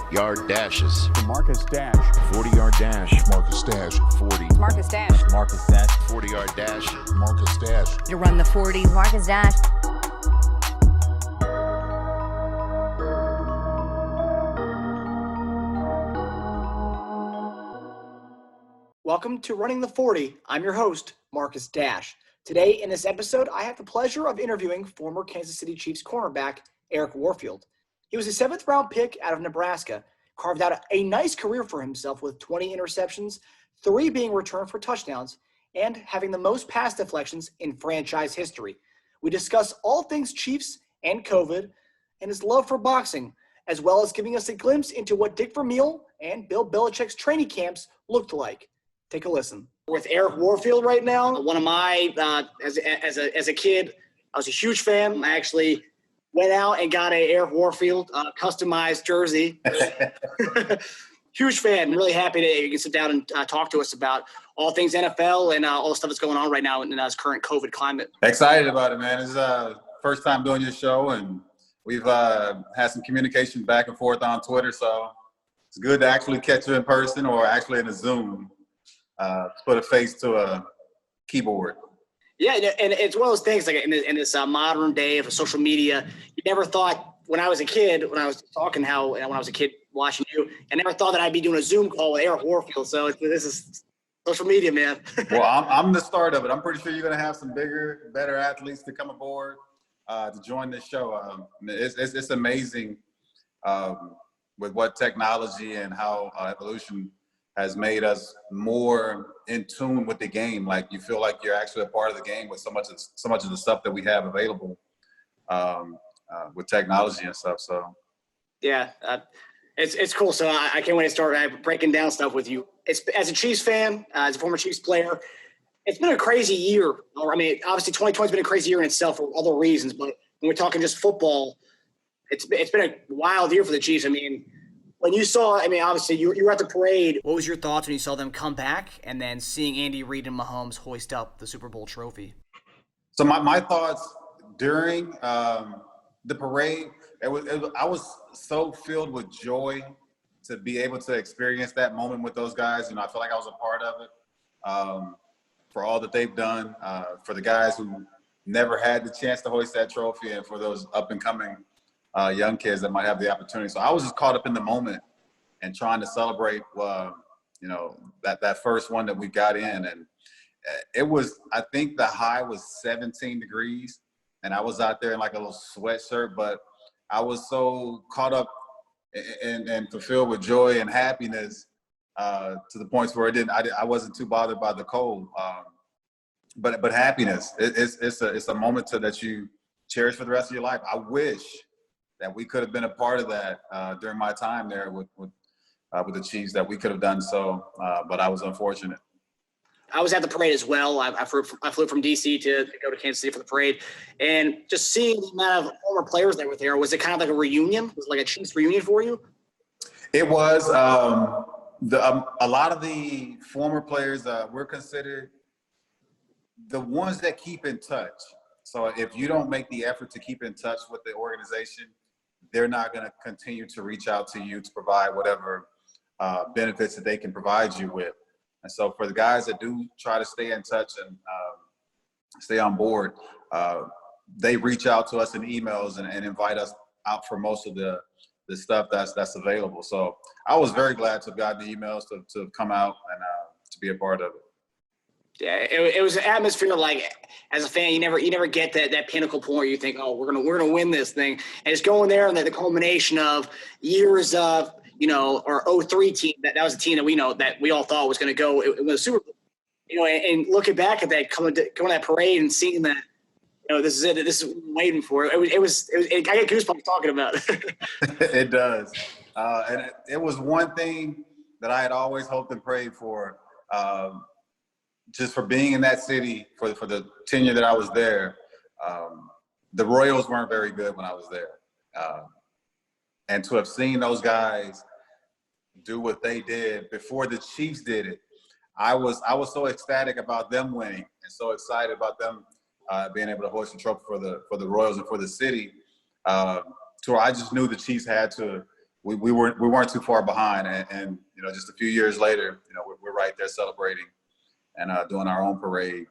40-yard dashes. Marcus Dash. 40-yard dash. Marcus Dash. 40. Marcus Dash. Marcus Dash. 40-yard dash. Marcus Dash. To run the 40. Marcus Dash. Welcome to Running the 40. I'm your host, Marcus Dash. Today in this episode, I have the pleasure of interviewing former Kansas City Chiefs cornerback Eric Warfield. He was a 7th-round pick out of Nebraska, carved out a nice career for himself with 20 interceptions, 3 being returned for touchdowns, and having the most pass deflections in franchise history. We discuss all things Chiefs and COVID and his love for boxing, as well as giving us a glimpse into what Dick Vermeil and Bill Belichick's training camps looked like. Take a listen. With Eric Warfield right now, one of my, as a kid, I was a huge fan. I actually went out and got a Eric Warfield customized jersey. Huge fan. I'm really happy that you can sit down and talk to us about all things NFL and all the stuff that's going on right now in this current COVID climate. Excited about it, man. It's first time doing your show, and we've had some communication back and forth on Twitter, so it's good to actually catch you in person or actually in a Zoom. Put a face to a keyboard. Yeah, and it's one of those things, like in this modern day of social media, you never thought, when I was a kid, when I was talking when I was a kid watching you, I never thought that I'd be doing a Zoom call with Eric Warfield. So this is social media, man. Well, I'm the start of it. I'm pretty sure you're going to have some bigger, better athletes to come aboard to join this show. It's amazing with what technology and how evolution has made us more in tune with the game. Like, you feel like you're actually a part of the game with so much of the stuff that we have available with technology and stuff. So, yeah, it's cool. So I can't wait to start breaking down stuff with you. It's, as a Chiefs fan, as a former Chiefs player, it's been a crazy year. I mean, obviously 2020 has been a crazy year in itself for other reasons, but when we're talking just football, it's been a wild year for the Chiefs. I mean, when you saw, obviously you were at the parade. What was your thoughts when you saw them come back and then seeing Andy Reid and Mahomes hoist up the Super Bowl trophy? So my thoughts during the parade, I was so filled with joy to be able to experience that moment with those guys. I feel like I was a part of it for all that they've done, for the guys who never had the chance to hoist that trophy, and for those up-and-coming young kids that might have the opportunity. So I was just caught up in the moment and trying to celebrate, that first one that we got in. And it was, I think the high was 17 degrees, and I was out there in like a little sweatshirt, but I was so caught up and fulfilled with joy and happiness to the points where I wasn't too bothered by the cold. But happiness, it's a moment that you cherish for the rest of your life. I wish that we could have been a part of that during my time there with the Chiefs, that we could have done so, but I was unfortunate. I was at the parade as well. I flew from D.C. to go to Kansas City for the parade, and just seeing the amount of former players that were there, was it kind of like a reunion? Was it like a Chiefs reunion for you? It was. A lot of the former players were considered the ones that keep in touch. So if you don't make the effort to keep in touch with the organization, they're not going to continue to reach out to you to provide whatever benefits that they can provide you with. And so for the guys that do try to stay in touch and stay on board, they reach out to us in emails and invite us out for most of the stuff that's available. So I was very glad to have gotten the emails to come out and to be a part of it. Yeah, it was an atmosphere, like, as a fan, you never get that pinnacle point where you think, oh, we're gonna win this thing, and it's going there, and the culmination of years of, our 03 team, that was a team that we know that we all thought was going to go win the Super Bowl, and looking back at that, coming to that parade and seeing that, this is it, this is what we're waiting for. I get goosebumps talking about it. It does, and it was one thing that I had always hoped and prayed for. Just for being in that city for the tenure that I was there, the Royals weren't very good when I was there. And to have seen those guys do what they did before the Chiefs did it, I was so ecstatic about them winning and so excited about them being able to hoist the trophy for the Royals and for the city. So I just knew the Chiefs had to we weren't too far behind, and just a few years later, we're right there celebrating and doing our own parade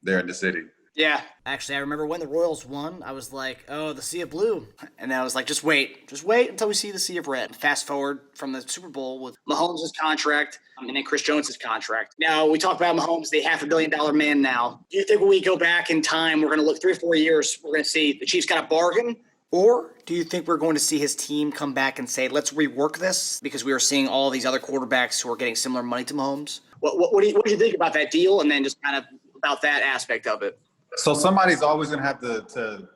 there in the city. Yeah. Actually, I remember when the Royals won, I was like, oh, the Sea of Blue. And I was like, just wait until we see the Sea of Red. Fast forward from the Super Bowl with Mahomes' contract and then Chris Jones' contract. Now, we talk about Mahomes, the $500 million man now. Do you think when we go back in time, we're going to look 3 or 4 years, we're going to see the Chiefs got a bargain? Or do you think we're going to see his team come back and say, let's rework this? Because we are seeing all these other quarterbacks who are getting similar money to Mahomes. What do you think about that deal, and then just kind of about that aspect of it? So somebody's always going to have to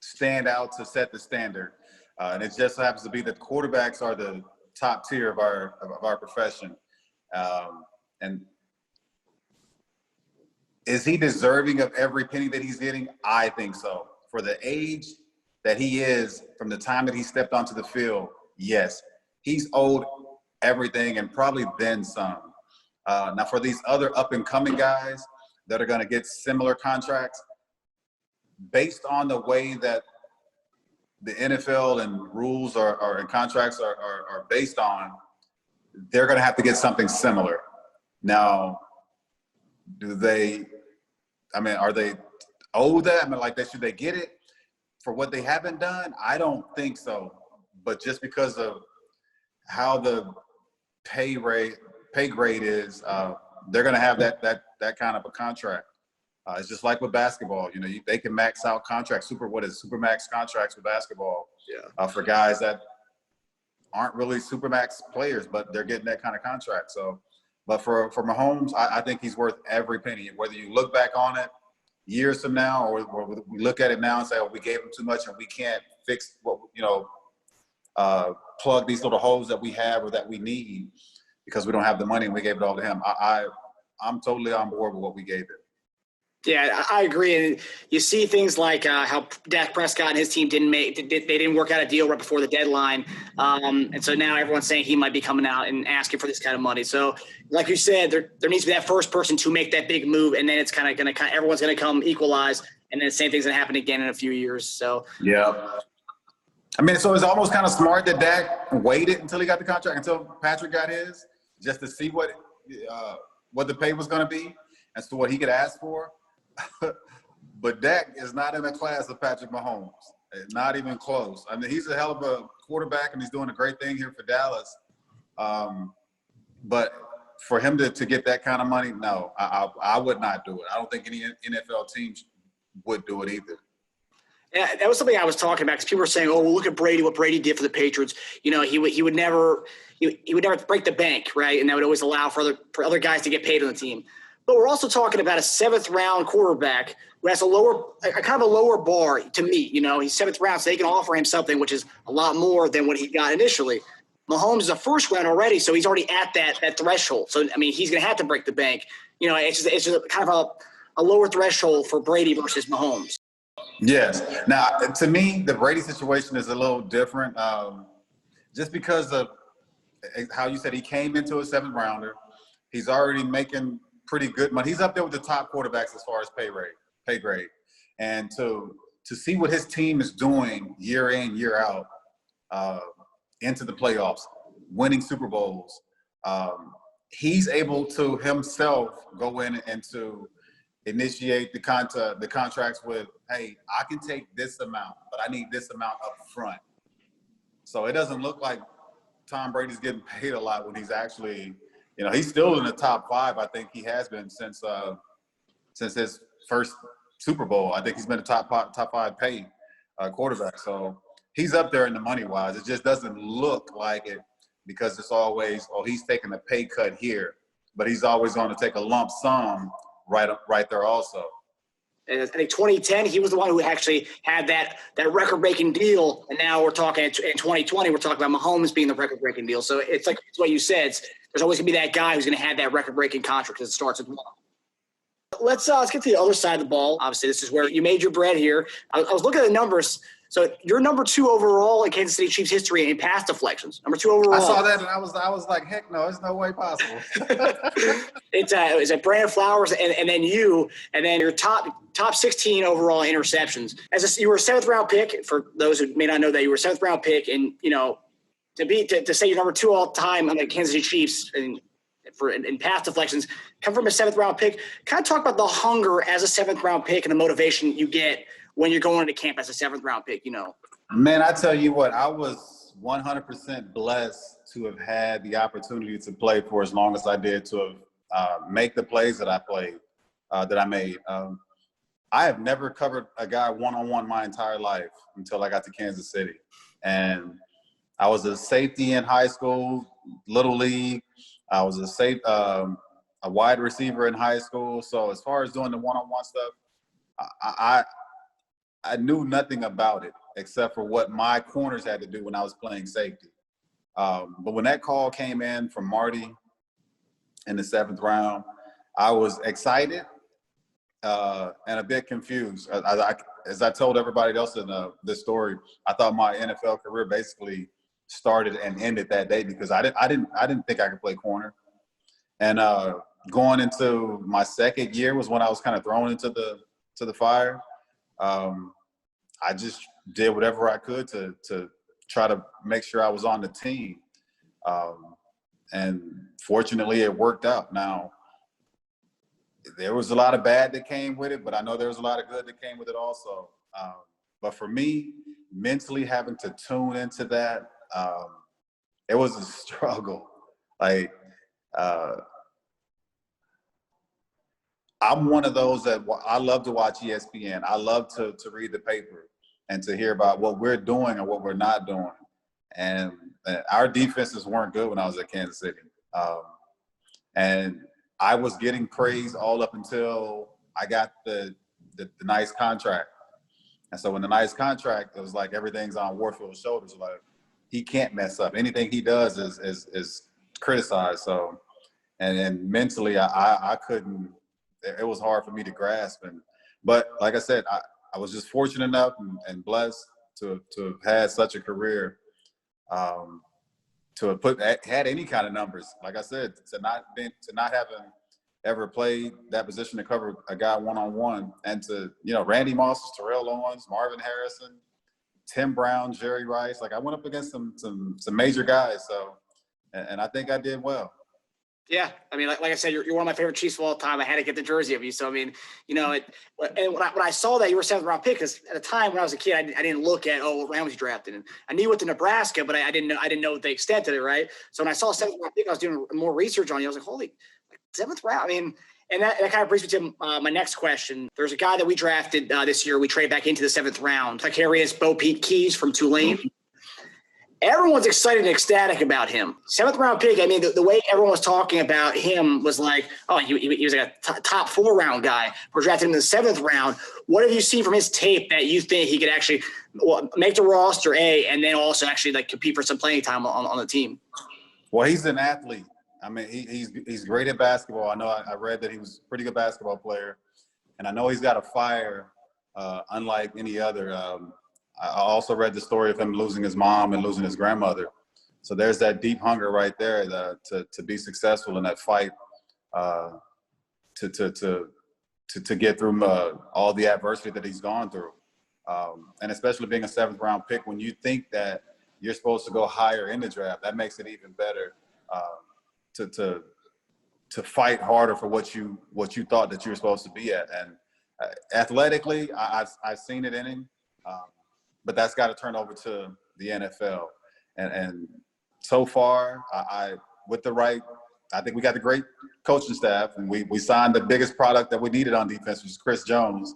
stand out to set the standard, and it just happens to be that quarterbacks are the top tier of our profession. And is he deserving of every penny that he's getting? I think so. For the age that he is, from the time that he stepped onto the field, yes, he's owed everything and probably then some. Now, for these other up-and-coming guys that are going to get similar contracts, based on the way that the NFL and rules and contracts are based on, they're going to have to get something similar. Now, are they owed that? Should they get it for what they haven't done? I don't think so. But just because of how the pay grade is, they're going to have that kind of a contract. It's just like with basketball. They can max out contracts, supermax contracts with basketball. Yeah. For guys that aren't really supermax players, but they're getting that kind of contract. So, but for Mahomes, I think he's worth every penny. Whether you look back on it years from now, or we look at it now and say, "Oh, we gave him too much, and we can't fix plug these little holes that we have or that we need because we don't have the money and we gave it all to him." I'm totally on board with what we gave him. Yeah, I agree. And you see things like how Dak Prescott and his team didn't work out a deal right before the deadline. And so now everyone's saying he might be coming out and asking for this kind of money. So like you said, there needs to be that first person to make that big move. And then it's everyone's going to come equalize. And then the same thing's going to happen again in a few years. So, yeah. So it's almost kind of smart that Dak waited until he got the contract, until Patrick got his, just to see what the pay was going to be as to what he could ask for. But Dak is not in the class of Patrick Mahomes. Not even close. He's a hell of a quarterback, and he's doing a great thing here for Dallas. But for him to get that kind of money, no, I would not do it. I don't think any NFL teams would do it either. Yeah, that was something I was talking about because people were saying, "Oh, well, look at Brady. What Brady did for the Patriots. He would never break the bank, right? And that would always allow for other guys to get paid on the team." But we're also talking about a 7th-round quarterback who has a kind of a lower bar to meet. He's 7th round, so they can offer him something which is a lot more than what he got initially. Mahomes is a 1st round already, so he's already at that threshold. So he's going to have to break the bank. It's just kind of a lower threshold for Brady versus Mahomes. Yes. Now, to me, the Brady situation is a little different, just because of how you said he came into a 7th rounder. He's already making pretty good money. He's up there with the top quarterbacks as far as pay grade. And to see what his team is doing year in, year out, into the playoffs, winning Super Bowls, he's able to himself go in and to initiate the contracts with, hey, I can take this amount, but I need this amount up front. So it doesn't look like Tom Brady's getting paid a lot when he's actually, he's still in the top 5. I think he has been since his first Super Bowl. I think he's been a top 5 paid quarterback. So he's up there in the money wise. It just doesn't look like it because it's always, he's taking a pay cut here, but he's always going to take a lump sum right there also. And I think 2010, he was the one who actually had that record-breaking deal. And now we're talking in 2020, we're talking about Mahomes being the record-breaking deal. So it's like it's what you said. There's always going to be that guy who's going to have that record-breaking contract that starts with 1. Let's get to the other side of the ball. Obviously, this is where you made your bread here. I was looking at the numbers. So you're number 2 overall in Kansas City Chiefs history in pass deflections. Number 2 overall. I saw that and I was like, heck no, there's no way possible. It's Brandon Flowers and then you, and then your top 16 overall interceptions. You were a 7th round pick. For those who may not know that, you were a 7th round pick, and to say you're number 2 all time on the Kansas City Chiefs in pass deflections, come from a 7th round pick. Kind of talk about the hunger as a 7th round pick and the motivation you get when you're going into camp as a 7th round pick. Man, I tell you what, I was 100% blessed to have had the opportunity to play for as long as I did, to have make the plays that I played, that I made. I have never covered a guy one-on-one my entire life until I got to Kansas City. And I was a safety in high school, little league. I was a wide receiver in high school. So as far as doing the one-on-one stuff, I knew nothing about it except for what my corners had to do when I was playing safety. But when that call came in from Marty in the 7th round, I was excited and a bit confused. As I told everybody else in this story, I thought my NFL career basically started and ended that day because I didn't think I could play corner. And going into my 2nd year was when I was kind of thrown into the fire. I just did whatever I could to try to make sure I was on the team. And fortunately, it worked out. Now, there was a lot of bad that came with it, but I know there was a lot of good that came with it also. But for me, mentally having to tune into that, it was a struggle. Like, I'm one of those that I love to watch ESPN. I love to read the paper and to hear about what we're doing and what we're not doing. And our defenses weren't good when I was at Kansas City. And I was getting praise all up until I got the nice contract. And so when the nice contract, it was like everything's on Warfield's shoulders. Like, he can't mess up. Anything he does is criticized. So, and mentally, I couldn't. It was hard for me to grasp. But like I said, I was just fortunate enough and blessed to have had such a career, to have had any kind of numbers. Like I said, to not having ever played that position to cover a guy one-on-one, and to, Randy Moss, Terrell Owens, Marvin Harrison, Tim Brown, Jerry Rice. Like, I went up against some major guys. So, and I think I did well. Yeah, I mean, like I said, you're one of my favorite Chiefs of all time. I had to get the jersey of you. So, I mean, and when I saw that you were a 7th round pick, because at the time when I was a kid, I didn't look at, what round was he drafted in. I knew he went to Nebraska, but I didn't know the extent of it, right? So when I saw a 7th round pick, I was doing more research on you. I was like, holy, 7th round. I mean, and that kind of brings me to my next question. There's a guy that we drafted this year. We traded back into the 7th round. Vicarious Bo Pete Keys from Tulane. Everyone's excited and ecstatic about him. 7th round pick. I mean, the way everyone was talking about him was like, he was like a top 4 round guy. We're drafting him in the 7th round. What have you seen from his tape that you think he could actually make the roster, and then also actually like compete for some playing time on the team? Well, he's an athlete. I mean, he's great at basketball. I know I read that he was a pretty good basketball player, and I know he's got a fire unlike any other. I also read the story of him losing his mom and losing his grandmother. So there's that deep hunger right there to be successful in that fight, to get through all the adversity that he's gone through. And especially being a 7th round pick, when you think that you're supposed to go higher in the draft, that makes it even better to fight harder for what you thought that you were supposed to be at. And athletically, I've seen it in him. But that's got to turn over to the NFL. And so far, I think we got the great coaching staff, and we signed the biggest product that we needed on defense, which is Chris Jones.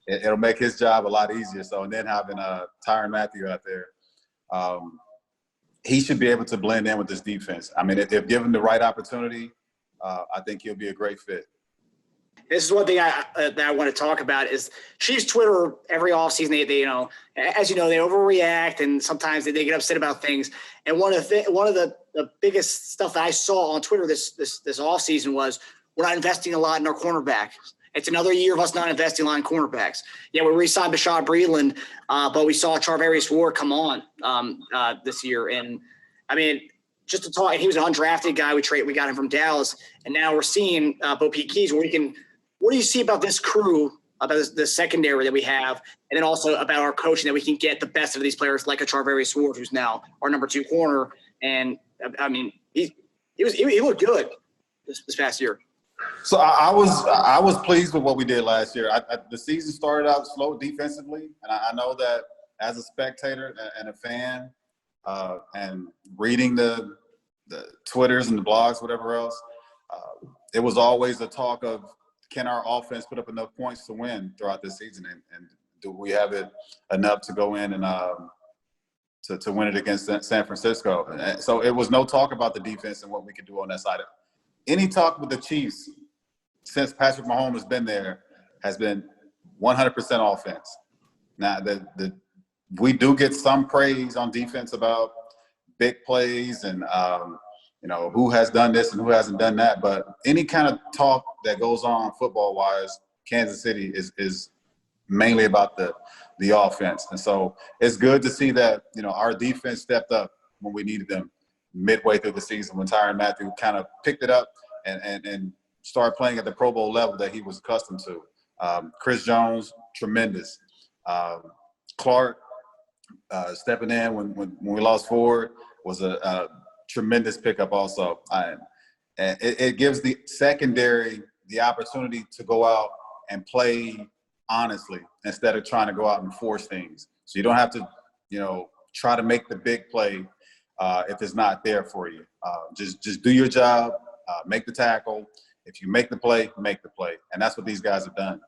It'll make his job a lot easier. So, and then having Tyrann Mathieu out there, he should be able to blend in with this defense. I mean, if given the right opportunity, I think he'll be a great fit. This is one thing that I want to talk about is Chiefs Twitter every offseason. They as you know, they overreact, and sometimes they get upset about things. And one of the biggest stuff that I saw on Twitter this offseason was, we're not investing a lot in our cornerback. It's another year of us not investing line cornerbacks. Yeah, we re-signed Bashad Breeland, but we saw Charvarius Ward come on this year. And, I mean, just to talk, he was an undrafted guy. We got him from Dallas. And now we're seeing Bo Pete Keys. What do you see about this crew, about the secondary that we have, and then also about our coaching that we can get the best of these players like a Charvarius Ward, who's now our number 2 corner. And, I mean, he looked good this past year. So I was pleased with what we did last year. The season started out slow defensively, and I know that as a spectator and a fan, and reading the Twitters and the blogs, whatever else, it was always a talk of, can our offense put up enough points to win throughout this season, and do we have it enough to go in and to win it against San Francisco? And so it was no talk about the defense and what we could do on that side. Any talk with the Chiefs since Patrick Mahomes has been there has been 100% offense. Now, we do get some praise on defense about big plays and, who has done this and who hasn't done that. But any kind of talk that goes on football-wise, Kansas City is mainly about the offense. And so it's good to see that, our defense stepped up when we needed them midway through the season, when Tyrann Mathieu kind of picked it up and started playing at the Pro Bowl level that he was accustomed to. Chris Jones, tremendous. Clark stepping in when we lost Ford was a tremendous pickup also. And it gives the secondary the opportunity to go out and play honestly instead of trying to go out and force things. So you don't have to, try to make the big play if it's not there for you. Just do your job, make the tackle. If you make the play, make the play. And that's what these guys have done.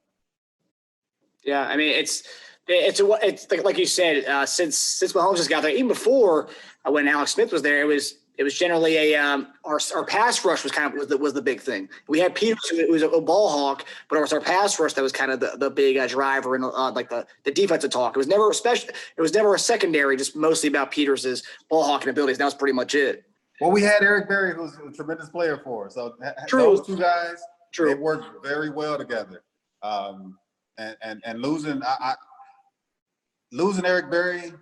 Yeah, I mean, it's like you said, since Mahomes has got there, even before when Alex Smith was there, it was generally our pass rush was kind of was the big thing. We had Peters, who was a ball hawk, but it was our pass rush that was kind of the big driver and like the defensive talk. It was never a secondary, just mostly about Peters' ball hawking abilities. That was pretty much it. Well, we had Eric Berry, who's a tremendous player for us. So those two guys, they worked very well together. And losing Eric Berry,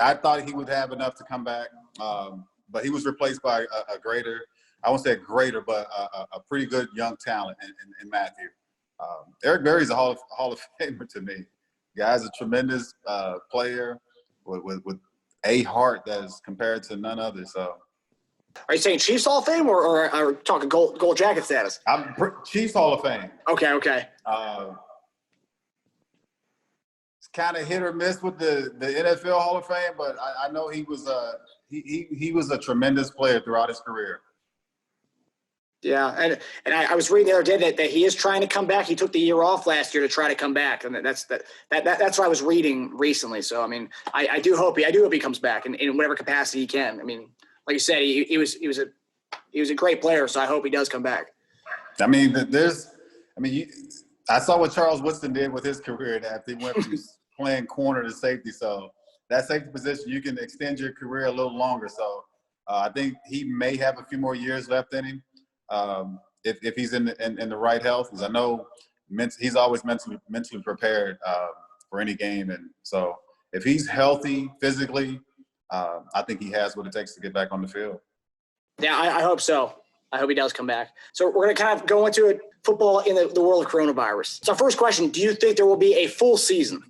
I thought he would have enough to come back. But he was replaced by a greater, I won't say a greater, but a pretty good young talent in Mathieu. Eric Berry's a Hall of Famer to me. The guy's a tremendous player with a heart that is compared to none other. So, are you saying Chiefs Hall of Fame or are talking gold jacket status? I'm Chiefs Hall of Fame. Okay. It's kind of hit or miss with the NFL Hall of Fame, but I know he was he was a tremendous player throughout his career. Yeah, and I was reading the other day that he is trying to come back. He took the year off last year to try to come back, and that's what I was reading recently. So I mean, I do hope he comes back in whatever capacity he can. I mean, like you said, he was a great player, so I hope he does come back. I mean, I saw what Charles Woodson did with his career. That he went from playing corner to safety. So that safety position, you can extend your career a little longer. So I think he may have a few more years left in him if he's in the right health. Because I know he's always mentally prepared for any game, and so if he's healthy physically, I think he has what it takes to get back on the field. Yeah, I hope so. I hope he does come back. So we're going to kind of go into it, football in the world of coronavirus. So first question, do you think there will be a full season?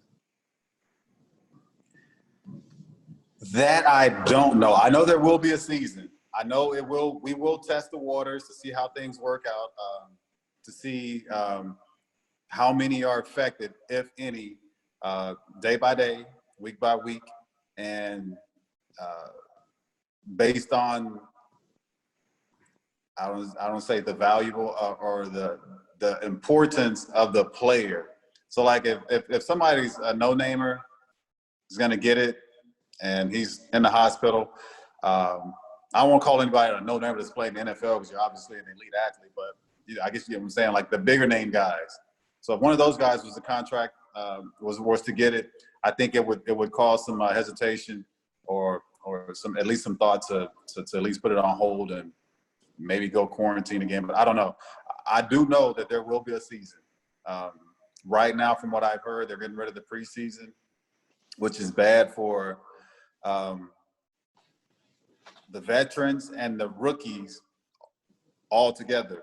That I don't know. I know there will be a season. I know it will. We will test the waters to see how things work out, to see how many are affected, if any, day by day, week by week, and based on I don't say the valuable or the importance of the player. So like if somebody's a no-namer is going to get it and he's in the hospital, I won't call anybody a no-namer that's played in the NFL because you're obviously an elite athlete, but I guess you get what I'm saying, like the bigger name guys. So if one of those guys was the contract was to get it, I think it would cause some hesitation or at least some thought to at least put it on hold and maybe go quarantine again. But I don't know. I do know that there will be a season. Right now, from what I've heard, they're getting rid of the preseason, which is bad for the veterans and the rookies all together.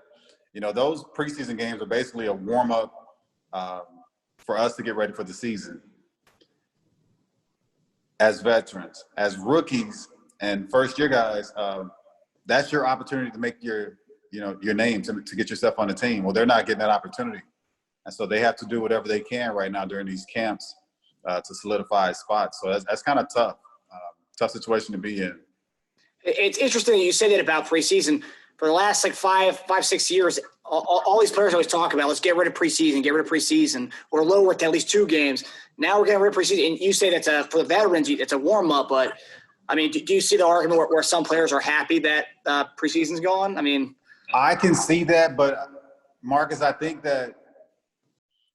You know, those preseason games are basically a warm-up for us to get ready for the season. As veterans, as rookies and first-year guys, that's your opportunity to make your name to get yourself on the team. Well, they're not getting that opportunity. And so they have to do whatever they can right now during these camps to solidify spots. So that's kind of tough, tough situation to be in. It's interesting that you say that about preseason. For the last like five, 6 years, all these players always talk about, let's get rid of preseason, or lower it to at least 2 games. Now we're getting rid of preseason. And you say that's for the veterans, it's a warm-up. But, I mean, do you see the argument where some players are happy that preseason's gone? I mean – I can see that, but, Marcus, I think that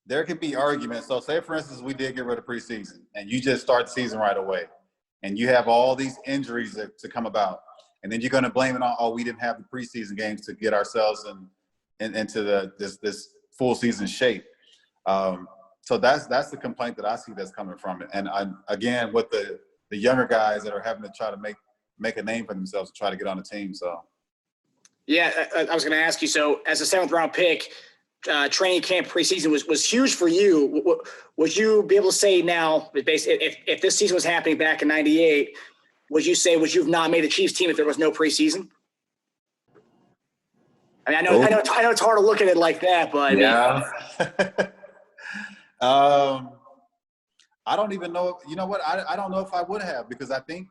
there could be arguments. So, say, for instance, we did get rid of preseason, and you just start the season right away, and you have all these injuries to come about. And then you're going to blame it on, we didn't have the preseason games to get ourselves into this full season shape. So that's the complaint that I see that's coming from it. And again, with the younger guys that are having to try to make a name for themselves to try to get on the team. So, yeah, I was going to ask you. So, as a 7th round pick, training camp preseason was huge for you. Would you be able to say now, if this season was happening back in '98? Would you have not made the Chiefs team if there was no preseason? I mean, I know it's hard to look at it like that, but yeah. I don't even know. You know what? I don't know if I would have, because I think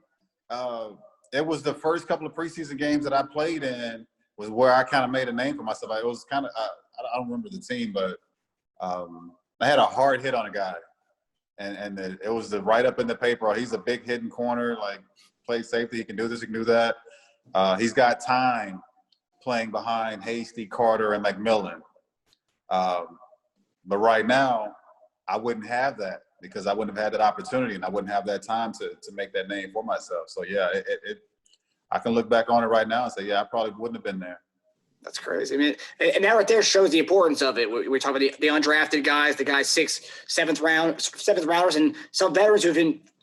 it was the first couple of preseason games that I played in was where I kind of made a name for myself. It was kind of I don't remember the team, but I had a hard hit on a guy, and it was the write up in the paper. He's a big hitting corner, like play safety. He can do this, he can do that. He's got time playing behind Hasty, Carter, and McMillan. But right now, I wouldn't have that because I wouldn't have had that opportunity, and I wouldn't have that time to make that name for myself. So yeah, I can look back on it right now and say, yeah, I probably wouldn't have been there. That's crazy. I mean, and that right there shows the importance of it. We're talking about the undrafted guys, the guys 6th, 7th rounders, and some veterans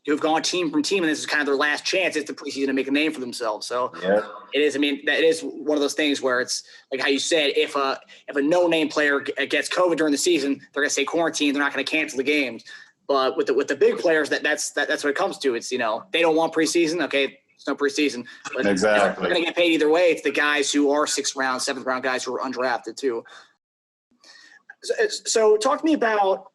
who've gone team from team, and this is kind of their last chance. It's the preseason to make a name for themselves. So yeah. It is. I mean, that is one of those things where it's like how you said, if a no-name player gets COVID during the season, they're going to stay quarantined. They're not going to cancel the games. But with the big players, that's what it comes to. It's, they don't want preseason. Okay, it's no preseason. But exactly. They're going to get paid either way. It's the guys who are 6th round, 7th round guys who are undrafted too. So talk to me about.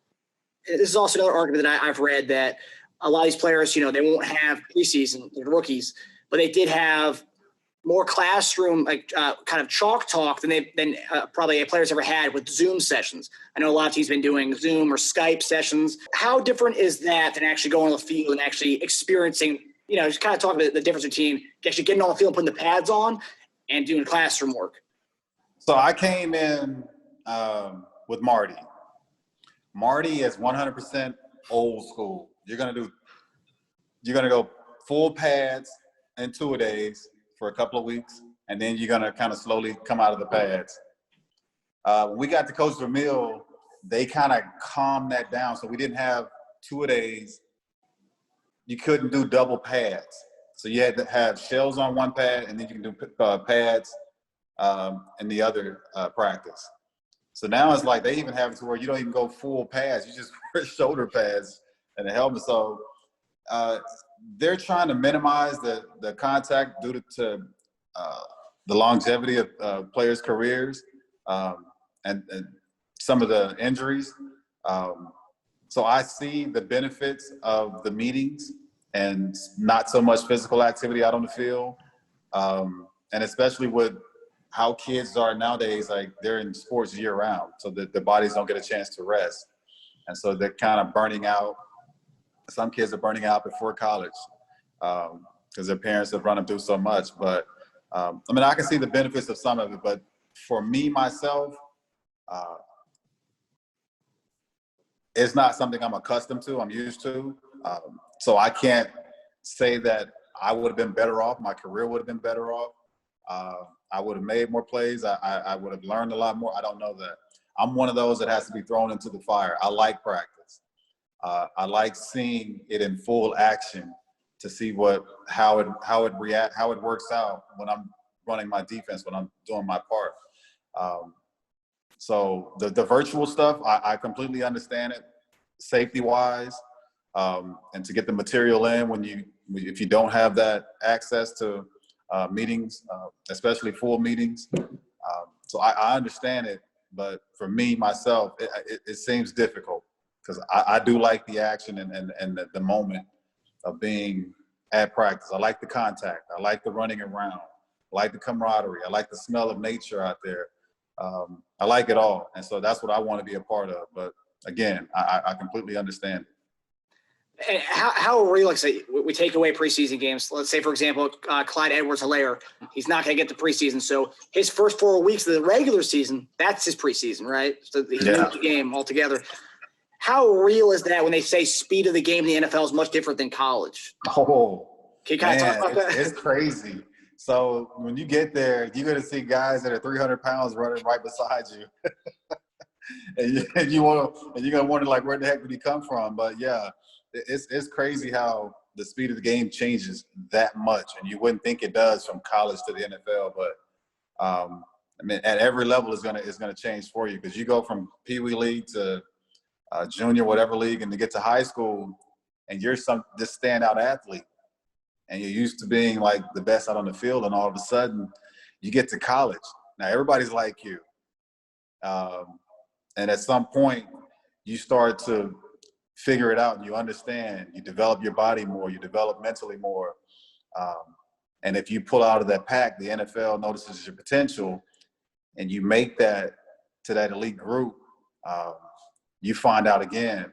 This is also another argument that I've read that a lot of these players, they won't have preseason, they're rookies, but they did have more classroom, kind of chalk talk than probably players ever had with Zoom sessions. I know a lot of teams have been doing Zoom or Skype sessions. How different is that than actually going on the field and actually experiencing, just kind of talk about the difference between actually getting on the field and putting the pads on and doing classroom work? So I came in with Marty. Marty is 100% old school. You're gonna go full pads in 2-a-days for a couple of weeks, and then you're gonna kind of slowly come out of the pads. When we got to Coach Vermeil, they kind of calmed that down, so we didn't have 2-a-days. You couldn't do double pads, so you had to have shells on one pad, and then you can do pads in the other practice. So now it's like they even have it to where you don't even go full pads; you just wear shoulder pads and a helmet. So they're trying to minimize the contact due to the longevity of players' careers and some of the injuries. So I see the benefits of the meetings and not so much physical activity out on the field. And especially with how kids are nowadays, like they're in sports year round, so that the bodies don't get a chance to rest. And so they're kind of burning out. Some kids are burning out before college because their parents have run them through so much. But I mean, I can see the benefits of some of it, but for me, myself, it's not something I'm accustomed to, I'm used to. So I can't say that I would have been better off, my career would have been better off I would have made more plays. I would have learned a lot more. I don't know that. I'm one of those that has to be thrown into the fire. I like practice. I like seeing it in full action to see how it works out when I'm running my defense, when I'm doing my part. So the virtual stuff, I completely understand it, safety wise, and to get the material in if you don't have that access to meetings, especially full meetings. So I understand it, but for me, myself, it seems difficult because I do like the action and the moment of being at practice. I like the contact. I like the running around. I like the camaraderie. I like the smell of nature out there. I like it all. And so that's what I want to be a part of. But again, I completely understand it. And how real, like say, we take away preseason games. Let's say, for example, Clyde Edwards-Helaire, he's not going to get the preseason. So his first 4 weeks of the regular season, that's his preseason, right? So he's new to the game altogether. How real is that when they say speed of the game in the NFL is much different than college? Oh, can you kind of talk about that? It's crazy. So when you get there, you're going to see guys that are 300 pounds running right beside you. and you're going to wonder, like, where the heck did he come from? But, yeah. It's crazy how the speed of the game changes that much, and you wouldn't think it does from college to the NFL. But I mean, at every level is gonna change for you because you go from Pee Wee League to junior whatever league, and to get to high school, and you're this standout athlete, and you're used to being like the best out on the field, and all of a sudden you get to college. Now everybody's like you, and at some point you start to figure it out and you understand, you develop your body more, you develop mentally more. And if you pull out of that pack, the NFL notices your potential and you make that to that elite group, you find out again,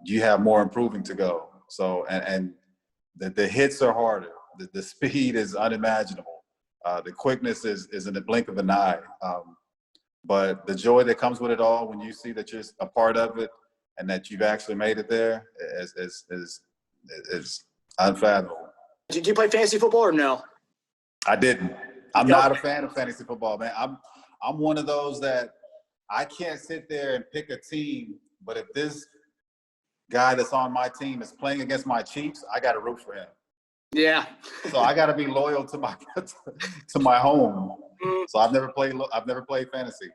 you have more improving to go. So, and the hits are harder. The speed is unimaginable. The quickness is in the blink of an eye. But the joy that comes with it all when you see that you're a part of it, and that you've actually made it there is unfathomable. Did you play fantasy football or no? I didn't. I'm not a fan of fantasy football, man. I'm one of those that I can't sit there and pick a team, but if this guy that's on my team is playing against my Chiefs, I got to root for him. Yeah. So I got to be loyal to my home. So I've never played fantasy.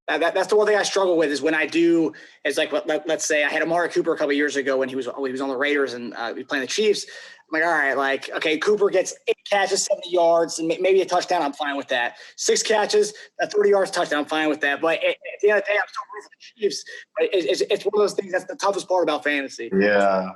That's the one thing I struggle with is when I do. It's like let's say I had Amari Cooper a couple of years ago when he was on the Raiders and he was playing the Chiefs. I'm like, all right, like, okay, Cooper gets 8 catches, 70 yards, and maybe a touchdown. I'm fine with that. 6 catches, 30 yards, touchdown. I'm fine with that. But at the end of the day, I'm still rooting for the Chiefs. It's one of those things that's the toughest part about fantasy. Yeah.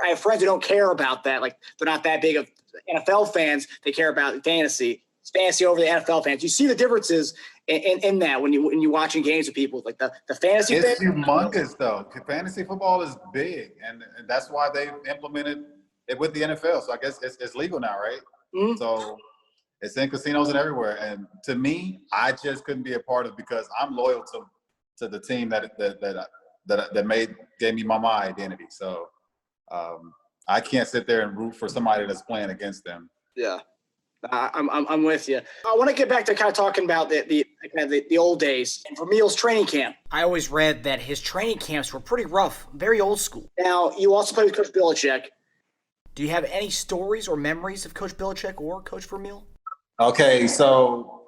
I have friends who don't care about that. Like, they're not that big of NFL fans. They care about fantasy. It's fantasy over the NFL fans. You see the differences in that when you're watching games with people, like the fantasy. It's humongous, though. Fantasy football is big, and that's why they implemented it with the NFL. So I guess it's legal now, right? Mm-hmm. So it's in casinos and everywhere. And to me, I just couldn't be a part of it because I'm loyal to the team that gave me my identity. So I can't sit there and root for somebody that's playing against them. Yeah. I'm with you. I want to get back to kind of talking about the old days and Vermeil's training camp. I always read that his training camps were pretty rough, very old school. Now, you also played with Coach Belichick. Do you have any stories or memories of Coach Belichick or Coach Vermeil? Okay, so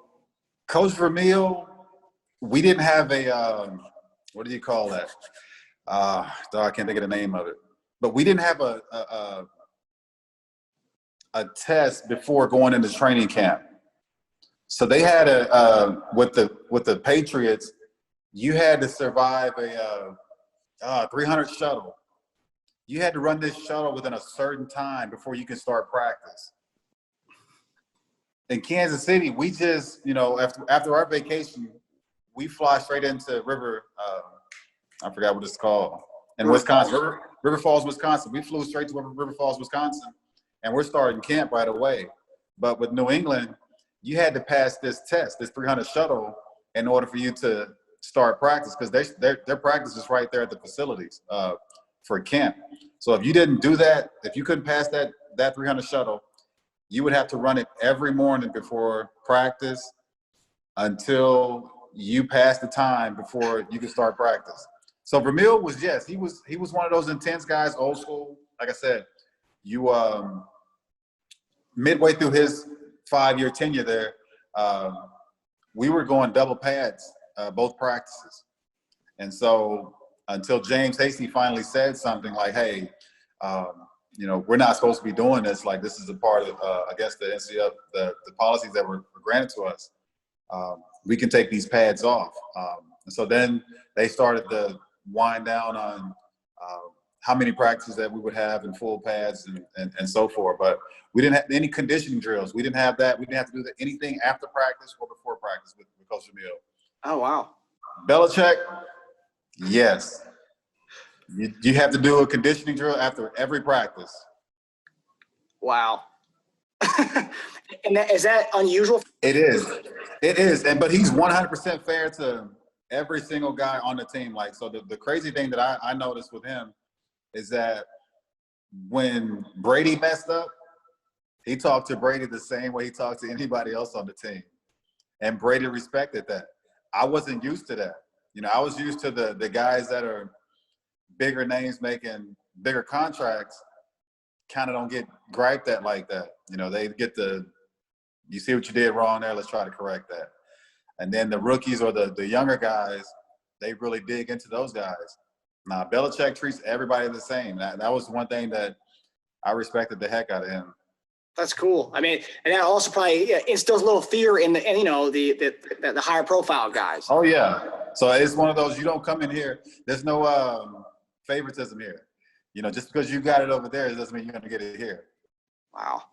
Coach Vermeil, we didn't have a what do you call that? I can't think of the name of it. But we didn't have a test before going into training camp. So they had with the Patriots, you had to survive a 300 shuttle. You had to run this shuttle within a certain time before you can start practice. In Kansas City, we just, after our vacation, we fly straight into River, I forgot what it's called, in Wisconsin, River Falls, Wisconsin. We flew straight to River Falls, Wisconsin. And we're starting camp right away. But with New England, you had to pass this test, this 300 shuttle, in order for you to start practice because their practice is right there at the facilities for camp. So if you didn't do that, if you couldn't pass that 300 shuttle, you would have to run it every morning before practice until you pass the time before you could start practice. So Vermeil was, yes, he was one of those intense guys, old school. Like I said, you midway through his 5-year tenure there, we were going double pads both practices. And so until James Hasty finally said something like, hey, we're not supposed to be doing this. Like, this is a part of, I guess, the NCAA, the policies that were granted to us. We can take these pads off. And so then they started to wind down on how many practices that we would have in full pads and so forth. But we didn't have any conditioning drills. We didn't have that. We didn't have to do anything after practice or before practice with Coach Vermeil. Oh, wow. Belichick, yes. You have to do a conditioning drill after every practice. Wow. And is that unusual? It is. It is. But he's 100% fair to every single guy on the team. Like, so the crazy thing that I noticed with him is that when Brady messed up, he talked to Brady the same way he talked to anybody else on the team. And Brady respected that. I wasn't used to that. I was used to the guys that are bigger names making bigger contracts kind of don't get griped at like that. They get you see what you did wrong there, let's try to correct that. And then the rookies or the younger guys, they really dig into those guys. Now, Belichick treats everybody the same. That was one thing that I respected the heck out of him. That's cool. I mean, and that also probably instills a little fear in the higher profile guys. Oh, yeah. So it's one of those, you don't come in here, there's no favoritism here. Just because you got it over there doesn't mean you're going to get it here. Wow.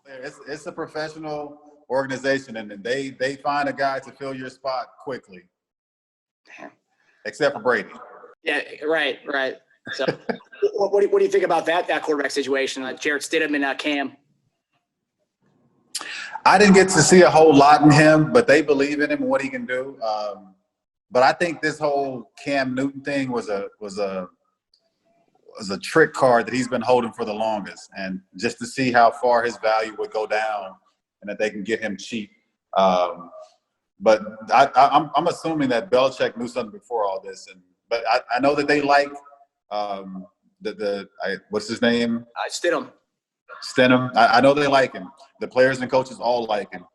It's a professional organization, and they find a guy to fill your spot quickly. Damn. Except for Brady. Yeah, right. So what do you think about that quarterback situation, Jarrett Stidham and Cam? I didn't get to see a whole lot in him, but they believe in him and what he can do. But I think this whole Cam Newton thing was a trick card that he's been holding for the longest, and just to see how far his value would go down and that they can get him cheap. But I'm assuming that Belichick knew something before all this, but I know that they like what's his name? Stidham. I know they like him. The players and coaches all like him.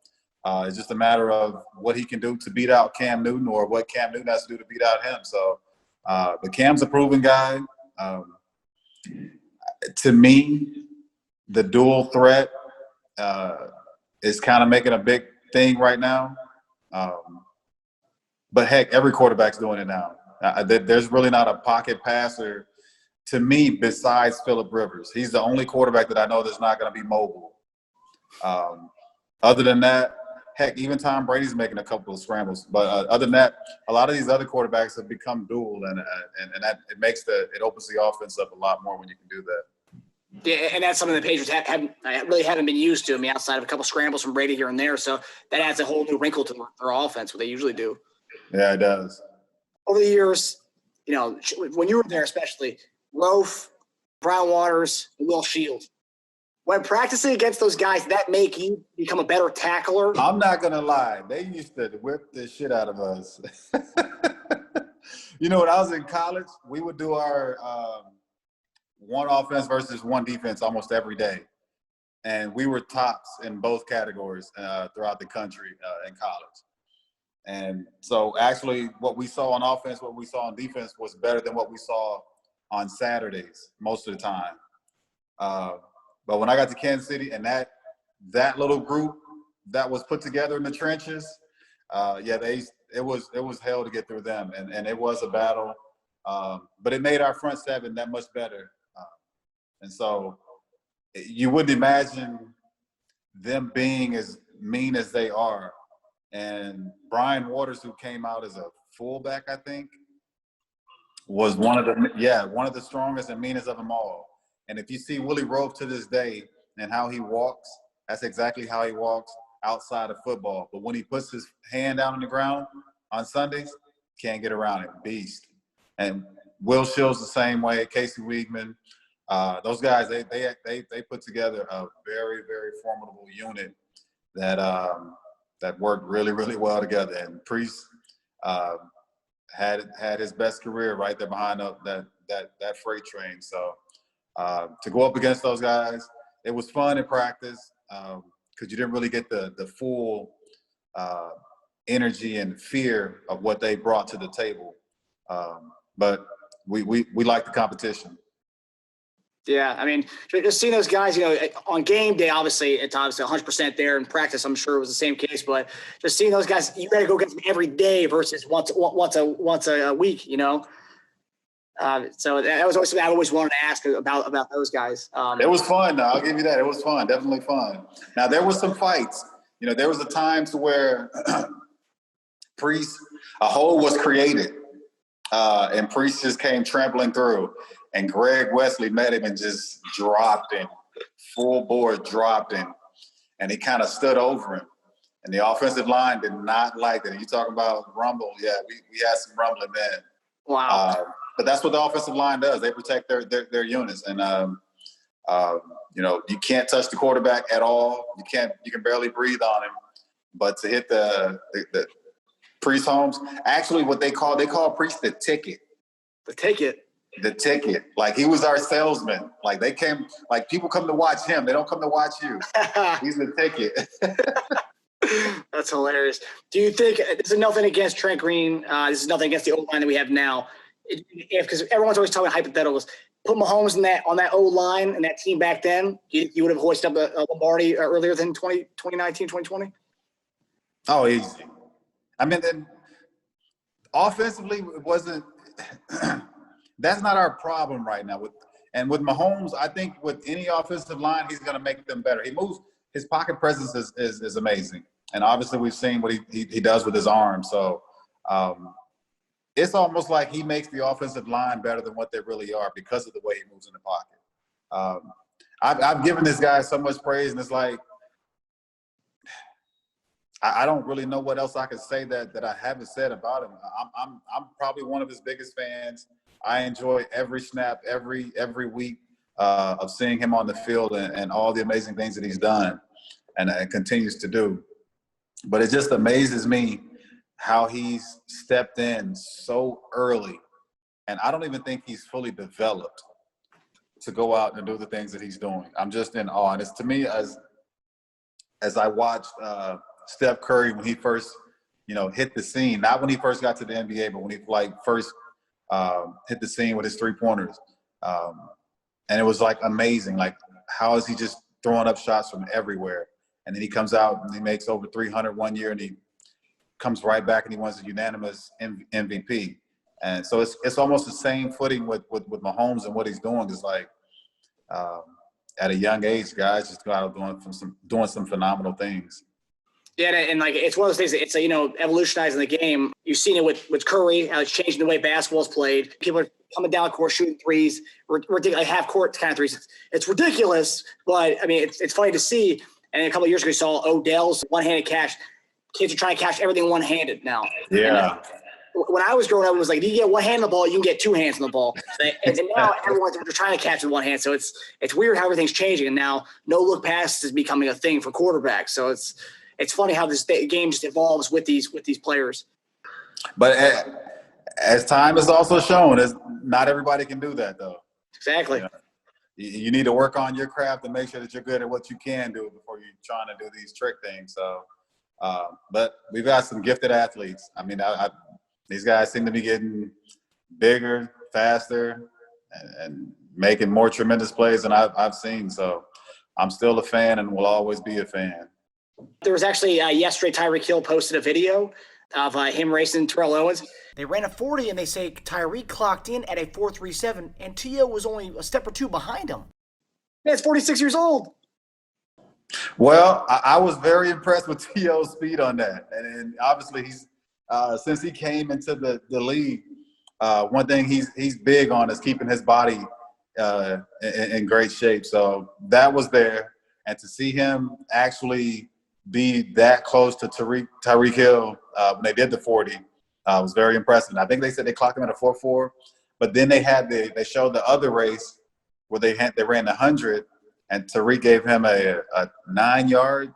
It's just a matter of what he can do to beat out Cam Newton, or what Cam Newton has to do to beat out him. So, but Cam's a proven guy. To me, the dual threat is kind of making a big thing right now. But heck, every quarterback's doing it now. There's really not a pocket passer to me besides Phillip Rivers. He's the only quarterback that I know that's not going to be mobile. Other than that, heck, even Tom Brady's making a couple of scrambles. But other than that, a lot of these other quarterbacks have become dual, and that it opens the offense up a lot more when you can do that. Yeah, and that's something the Patriots haven't been used to. I mean, outside of a couple scrambles from Brady here and there, so that adds a whole new wrinkle to their offense, what they usually do. Yeah, it does. Over the years, when you were there, especially Rofe, Brown Waters, and Will Shields. When practicing against those guys, did that make you become a better tackler? I'm not gonna lie; they used to whip the shit out of us. When I was in college, we would do our one offense versus one defense almost every day. And we were tops in both categories throughout the country in college. And so actually what we saw on offense, what we saw on defense was better than what we saw on Saturdays most of the time. But when I got to Kansas City and that little group that was put together in the trenches, it was hell to get through them. And it was a battle. But it made our front seven that much better. And so you wouldn't imagine them being as mean as they are. And Brian Waters, who came out as a fullback, I think, was one of the strongest and meanest of them all. And if you see Willie Rofe to this day and how he walks, that's exactly how he walks outside of football. But when he puts his hand down on the ground on Sundays, can't get around it. Beast. And Will Shields the same way, Casey Wiegman. Those guys, they put together a very, very formidable unit that that worked really, really well together. And Priest had his best career right there behind that freight train. So to go up against those guys, it was fun in practice because you didn't really get the full energy and fear of what they brought to the table. But we like the competition. Yeah, I mean, just seeing those guys, on game day, obviously, it's obviously 100% there. In practice, I'm sure it was the same case. But just seeing those guys, you got to go against them every day versus once a week, So that was always something I always wanted to ask about those guys. It was fun, though. I'll give you that. It was fun, definitely fun. Now, there was some fights. There was a time to where Priest, a hole was created, and Priest just came trampling through. And Greg Wesley met him and just dropped him, full board dropped him. And he kind of stood over him. And the offensive line did not like that. You talking about rumble? Yeah, we had some rumbling then. Wow. But that's what the offensive line does. They protect their units. And, you can't touch the quarterback at all. You can barely breathe on him. But to hit the Priest Holmes, actually what they call Priest the ticket. The ticket. The ticket. Like, he was our salesman. Like, they came, like, people come to watch him. They don't come to watch you. He's the ticket. That's hilarious. Do you think this is nothing against Trent Green? This is nothing against the O-line that we have now. Because everyone's always talking hypotheticals. Put Mahomes on that O-line and that team back then, you would have hoisted up a Lombardi earlier than 2019, 2020? Oh, easy. I mean, offensively, it wasn't that's not our problem right now. With Mahomes, I think with any offensive line, he's going to make them better. He moves. His pocket presence is amazing. And obviously we've seen what he does with his arm. So it's almost like he makes the offensive line better than what they really are because of the way he moves in the pocket. I've given this guy so much praise, and it's like I don't really know what else I could say that I haven't said about him. I'm probably one of his biggest fans. I enjoy every snap, every week of seeing him on the field and all the amazing things that he's done and continues to do. But it just amazes me how he's stepped in so early, and I don't even think he's fully developed to go out and do the things that he's doing. I'm just in awe. And it's, to me, as I watched Steph Curry when he first, hit the scene, not when he first got to the NBA, but when he first hit the scene with his three-pointers. And it was amazing. How is he just throwing up shots from everywhere? And then he comes out and he makes over 300 one year, and he comes right back and he wins a unanimous MVP. And so it's almost the same footing with Mahomes, and what he's doing is at a young age, guys just go out doing some phenomenal things. Yeah, and it's one of those things. It's evolutionizing the game. You've seen it with Curry, how it's changing the way basketball's played. People are coming down the court shooting threes, ridiculous, half court kind of threes. It's ridiculous, but I mean, it's funny to see. And a couple of years ago, you saw Odell's one-handed catch. Kids are trying to catch everything one-handed now. Yeah. When I was growing up, it was like, if you get one hand on the ball, you can get two hands on the ball. And now everyone's trying to catch with one hand. So it's weird how everything's changing. And now no-look pass is becoming a thing for quarterbacks. So it's funny how this game just evolves with these players. But as time has also shown, not everybody can do that, though. Exactly. You need to work on your craft and make sure that you're good at what you can do before you're trying to do these trick things. So, but we've got some gifted athletes. I mean, these guys seem to be getting bigger, faster, and making more tremendous plays than I've seen. So I'm still a fan and will always be a fan. There was actually yesterday, Tyreek Hill posted a video of him racing Terrell Owens. They ran a 40, and they say Tyreek clocked in at a 4.37, and T.O. was only a step or two behind him. Man, it's 46 years old. Well, I was very impressed with T.O.'s speed on that. And obviously he's since he came into the league, one thing he's big on is keeping his body in great shape. So that was there. And to see him actually be that close to Tyreek Hill when they did the 40 was very impressive. I think they said they clocked him at a 4.4, but then they showed the other race where they ran 100, and Tariq gave him a 9-yard,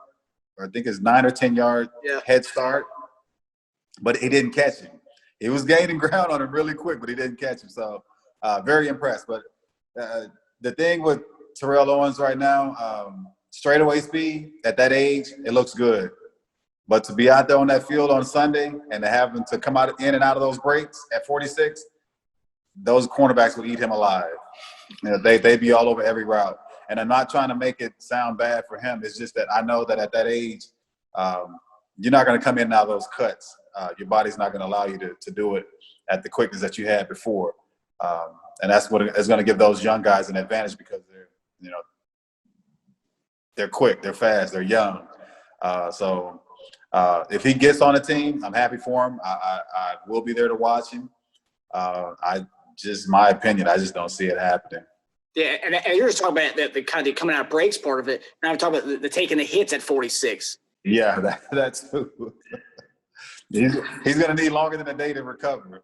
or I think it's 9 or 10-yard head start, but he didn't catch him. He was gaining ground on him really quick, but he didn't catch him. So very impressed. But the thing with Terrell Owens right now, straightaway speed at that age, it looks good. But to be out there on that field on Sunday and to have him to come out in and out of those breaks at 46, those cornerbacks will eat him alive. You know, they'd be all over every route. And I'm not trying to make it sound bad for him. It's just that I know that at that age, you're not going to come in and out of those cuts. Your body's not going to allow you to do it at the quickness that you had before. And that's what is going to give those young guys an advantage, because they're quick, they're fast, they're young. So if he gets on the team, I'm happy for him. I will be there to watch him. My opinion, I just don't see it happening. Yeah, and you're just talking about the kind of the coming out of breaks part of it. Now I'm talking about the taking the hits at 46. Yeah, that's too. He's going to need longer than a day to recover.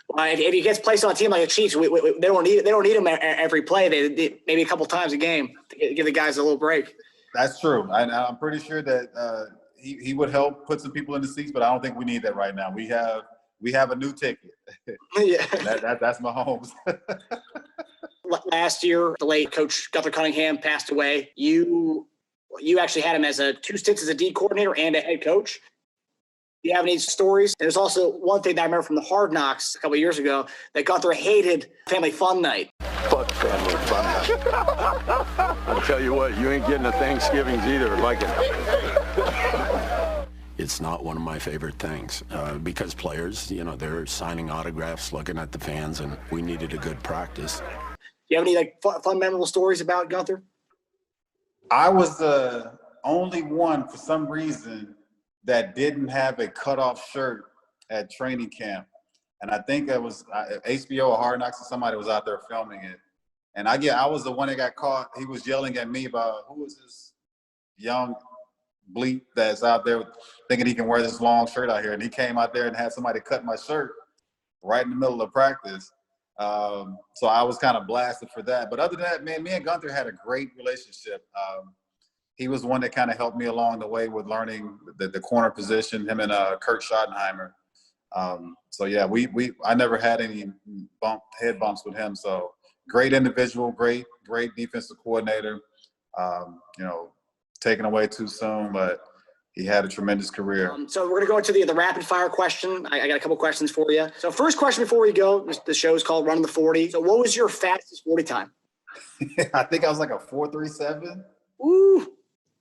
Well, if he gets placed on a team like the Chiefs, they don't need him every play. They maybe a couple times a game to give the guys a little break. That's true. I'm pretty sure that he would help put some people in the seats, but I don't think we need that right now. We have a new ticket. Yeah, that's Mahomes. Last year, the late coach Gunther Cunningham passed away. You actually had him as 2 stints as a D coordinator and a head coach. Do you have any stories? And there's also one thing that I remember from the Hard Knocks a couple of years ago, that Gunther hated family fun night. Fuck family fun night. I'll tell you what, you ain't getting a Thanksgivings either if I can. It's not one of my favorite things because players, they're signing autographs, looking at the fans, and we needed a good practice. Do you have any fun, memorable stories about Gunther? I was the only one, for some reason, that didn't have a cutoff shirt at training camp. And I think it was HBO or Hard Knocks, or somebody was out there filming it. And I was the one that got caught. He was yelling at me about, who is this young bleep that's out there thinking he can wear this long shirt out here. And he came out there and had somebody cut my shirt right in the middle of practice. So I was kind of blasted for that. But other than that, man, me and Gunther had a great relationship. He was one that kind of helped me along the way with learning the corner position, him and Kurt Schottenheimer. So yeah, I never had any head bumps with him. So great individual, great defensive coordinator. Taken away too soon, but he had a tremendous career. So we're going to go into the rapid fire question. I got a couple questions for you. So first question before we go, the show is called Running the 40. So what was your fastest 40 time? I think I was like a 4.37. Ooh.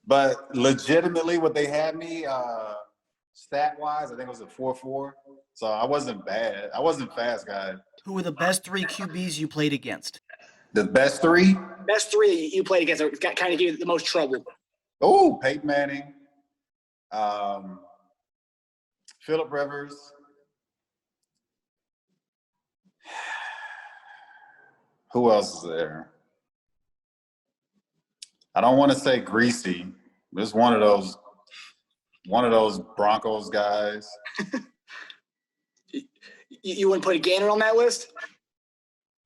But legitimately, what they had me stat-wise, I think it was a 4.4. So I wasn't bad. I wasn't fast, guy. Who were the best 3 QBs you played against? The best 3? Best 3 you played against that kind of gave you the most trouble. Oh, Peyton Manning, Phillip Rivers. Who else is there? I don't want to say Greasy. It's one of those Broncos guys. You wouldn't put a Gannon on that list?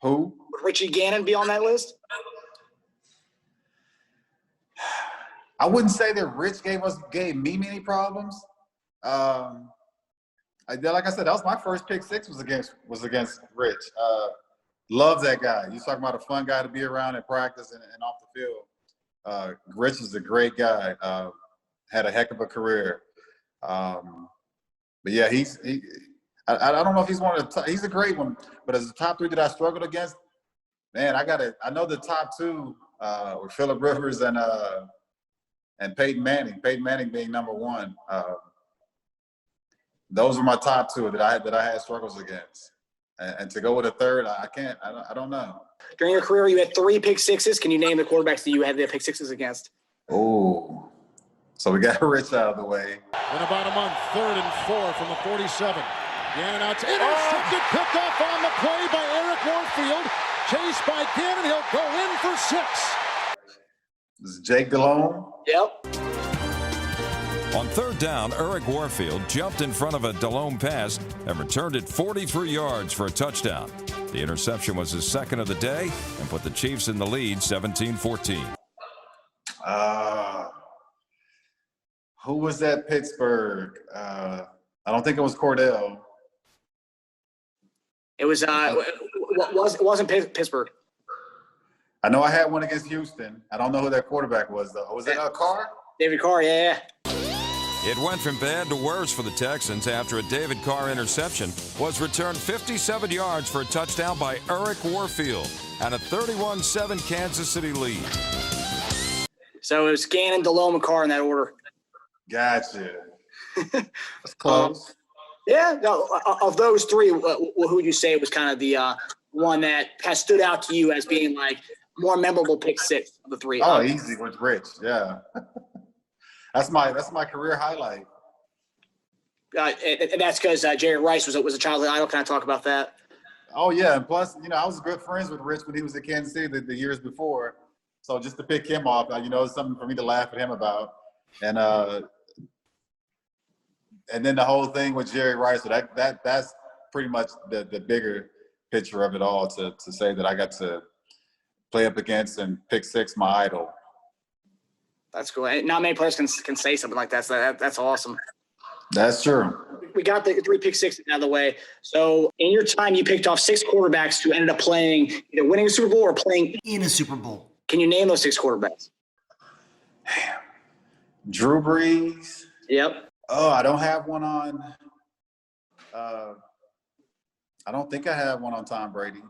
Who? Would Richie Gannon be on that list? I wouldn't say that Rich gave me many problems. Like I said, that was my first pick six was against Rich. Love that guy. You're talking about a fun guy to be around in practice and off the field. Rich is a great guy. Had a heck of a career. But yeah, I don't know if he's one of the top, he's a great one. But as the top 3 that I struggled against, man, I know the top 2 were Phillip Rivers and Peyton Manning. Peyton Manning being number 1. Those were my top 2 that I had struggles against. And to go with a third, I don't know. During your career, you had 3 pick sixes. Can you name the quarterbacks that you had the pick sixes against? Oh, so we got Rich out of the way. In about a month, 3rd and 4 from the 47. Gannon out to intercepted, picked off on the play by Eric Warfield. Chased by Gannon, he'll go in for 6. This is Jake Delhomme. Yep. On 3rd down, Eric Warfield jumped in front of a Delhomme pass and returned it 43 yards for a touchdown. The interception was his second of the day and put the Chiefs in the lead 17-14. Who was at Pittsburgh? I don't think it was Cordell. It was it wasn't Pittsburgh. I know I had one against Houston. I don't know who their quarterback was, though. Was it Carr? David Carr, yeah. It went from bad to worse for the Texans after a David Carr interception was returned 57 yards for a touchdown by Eric Warfield and a 31-7 Kansas City lead. So it was Gannon, Delhomme, and Carr in that order. Gotcha. That's close. Yeah, no, of those three, who would you say was kind of the one that has stood out to you as being like more memorable pick six of the three? Oh, easy with Rich. Yeah, that's my career highlight. And that's because Jerry Rice was a childhood idol. Can I talk about that? Oh yeah, and plus, I was good friends with Rich when he was at Kansas City the years before. So just to pick him off, it's something for me to laugh at him about. And then the whole thing with Jerry Rice, so that's pretty much the bigger picture of it all, to say that I got to play up against and pick six my idol. That's cool. Not many players can say something like that. So that's awesome. That's true. We got the 3 pick sixes out of the way. So in your time, you picked off 6 quarterbacks who ended up playing, either winning a Super Bowl or playing in a Super Bowl. Can you name those 6 quarterbacks? Damn. Drew Brees. Yep. Oh, I don't have one on. I don't think I have one on Tom Brady.